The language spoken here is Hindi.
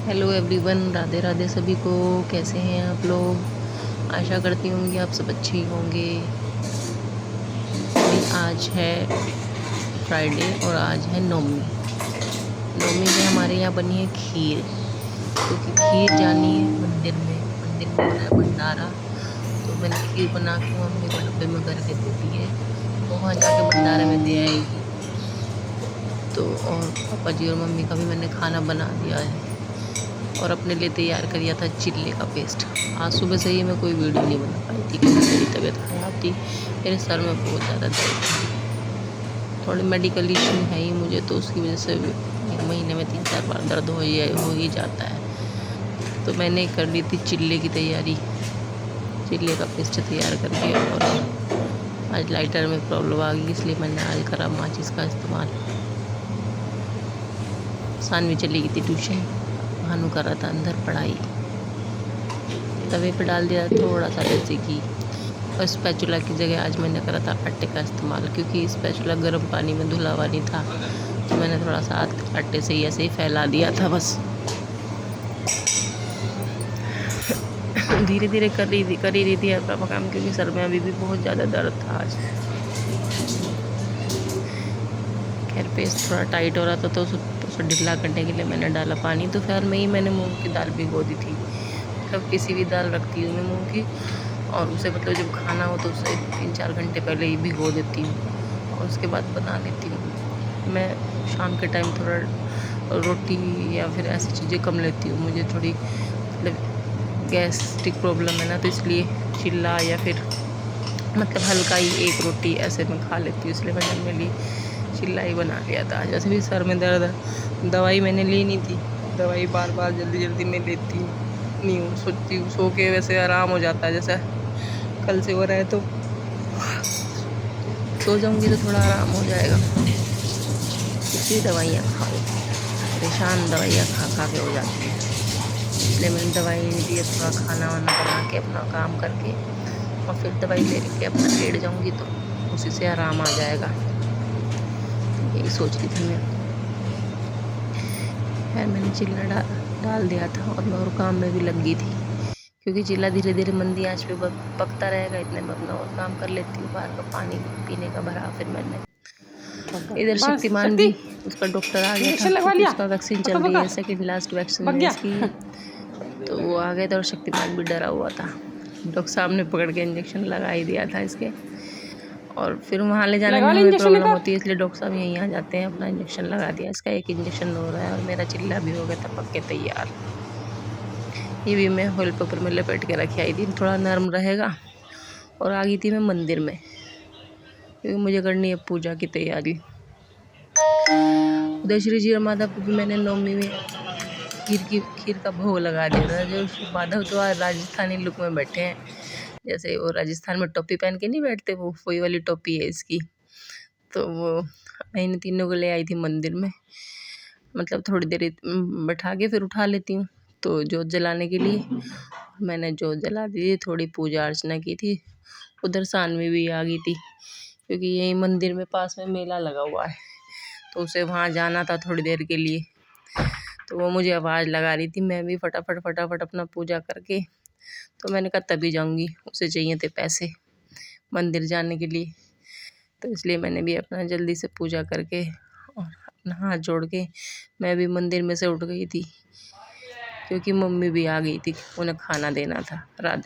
हेलो एवरीवन, राधे राधे सभी को। कैसे हैं आप लोग? आशा करती हूँ आप सब अच्छे ही होंगे। भाई आज है फ्राइडे और आज है नवमी। नवमी में हमारे यहाँ बनी है खीर, क्योंकि खीर जानी है मंदिर में होता है भंडारा। तो मैंने खीर बना के मम्मी को डब्बे में करके दे दी है, वो वहाँ जाके भंडारे में दे आएगी। तो और पापा जी और मम्मी का भी मैंने खाना बना दिया है और अपने लिए तैयार करिया था चिल्ले का पेस्ट। आज सुबह से ही मैं कोई वीडियो नहीं बना पाई थी क्योंकि मेरी तबीयत ख़राब थी, मेरे सर में बहुत ज़्यादा दर्द था। थोड़ी मेडिकल इशू है ही मुझे, तो उसकी वजह से एक महीने में 3-4 बार दर्द हो ही जाता है। तो मैंने कर ली थी चिल्ले की तैयारी, चिल्ले का पेस्ट तैयार कर दिया। और आज लाइटर में प्रॉब्लम आ गई, इसलिए मैंने आज करा माचिस का इस्तेमाल। सानवी चली गई थी ट्यूशन, भानु कर रहा था अंदर पढ़ाई। तवे पे डाल दिया थोड़ा सा देसी घी, और स्पैचुला की जगह आज मैंने करा था आटे का इस्तेमाल, क्योंकि स्पैचुला गर्म पानी में धुला हुआ नहीं था। तो मैंने थोड़ा सा आटे से ही ऐसे ही फैला दिया था बस। धीरे धीरे कर ही रही थी अपना काम, क्योंकि सर में अभी भी बहुत ज़्यादा दर्द था आज। खैर पेस्ट थोड़ा टाइट हो रहा था, तो उसे ढीला करने के लिए मैंने डाला पानी। दोपहर में ही मैंने मूंग की दाल भिगो दी थी, मतलब किसी भी दाल रखती हूँ मैं मूंग की, और उसे मतलब जब खाना हो तो उसे 3-4 घंटे पहले ही भिगो देती हूँ और उसके बाद बना लेती हूँ। मैं शाम के टाइम थोड़ा रोटी या फिर ऐसी चीज़ें कम लेती हूँ, मुझे थोड़ी मतलब गैस्ट्रिक प्रॉब्लम है ना, तो इसलिए चिल्ला या फिर मतलब हल्का ही एक रोटी ऐसे मैं खा लेती हूँ, इसलिए मैंने मेरे लिए चिल्ला ही बना लिया था। जैसे भी सर में दर्द है, दवाई मैंने ली नहीं थी, दवाई बार बार जल्दी में लेती नहीं हूँ, सोचती हूँ सो के वैसे आराम हो जाता है। जैसे कल से हो रहा है तो सो जाऊँगी तो थोड़ा आराम हो जाएगा। कितनी दवाइयाँ खाओ, परेशान दवाइयाँ खा खा के हो जाती हैं, इसलिए मैंने दवाई नहीं दी। थोड़ा खाना वाना बना के अपना काम करके और फिर दवाई ले के अपना लेट जाऊँगी तो उसी से आराम आ जाएगा। यही सोच रही थी मैं। खैर मैंने चिल्ला डाल दिया था और मैं और काम में भी लग गई थी, क्योंकि चिल्ला धीरे धीरे मंदी आंच पे पकता रहेगा। इतने में अपना और काम कर लेती हूँ। बाहर का पानी पीने का भरा, फिर मैंने इधर शक्तिमान भी, उसका डॉक्टर आ गया था क्योंकि उसका वैक्सीन चल रही है, सेकंड लास्ट वैक्सीन है इसकी। तो वो आ गए थे और शक्तिमान भी डरा हुआ था। डॉक्टर साहब ने पकड़ के इंजेक्शन लगा ही दिया था इसके, और फिर वहाँ ले जाने में हमें प्रॉब्लम होती है, इसलिए डॉक्टर साहब यहीं आ जाते हैं, अपना इंजेक्शन लगा दिया। इसका एक इंजेक्शन हो रहा है और मेरा चिल्ला भी हो गया था पक के तैयार। ये भी मैं ऑयल पेपर में लपेट के रखी आई थी, थोड़ा नरम रहेगा। और आ गई थी मैं मंदिर में, क्योंकि मुझे करनी है पूजा की तैयारी। उदय श्री जी और माधव को भी मैंने नवमी में खीर का भोग लगा दिया था। जो माधव तो आज राजस्थानी लुक में बैठे हैं, जैसे वो राजस्थान में टोपी पहन के नहीं बैठते, वही वाली टोपी है इसकी। तो वो मैं इन तीनों को ले आई थी मंदिर में, मतलब थोड़ी देर बैठा के फिर उठा लेती हूँ तो जोत जलाने के लिए। मैंने जोत जला दी थी, थोड़ी पूजा अर्चना की थी। उधर सानवी भी आ गई थी, क्योंकि यही मंदिर में पास में मेला लगा हुआ है, तो उसे वहाँ जाना था थोड़ी देर के लिए। तो वो मुझे आवाज़ लगा रही थी, मैं भी फटाफट अपना पूजा करके, तो मैंने कहा तभी जाऊँगी, उसे चाहिए थे पैसे मंदिर जाने के लिए। तो इसलिए मैंने भी अपना जल्दी से पूजा करके और अपना हाथ जोड़ के मैं भी मंदिर में से उठ गई थी, क्योंकि मम्मी भी आ गई थी, उन्हें खाना देना था। राधे।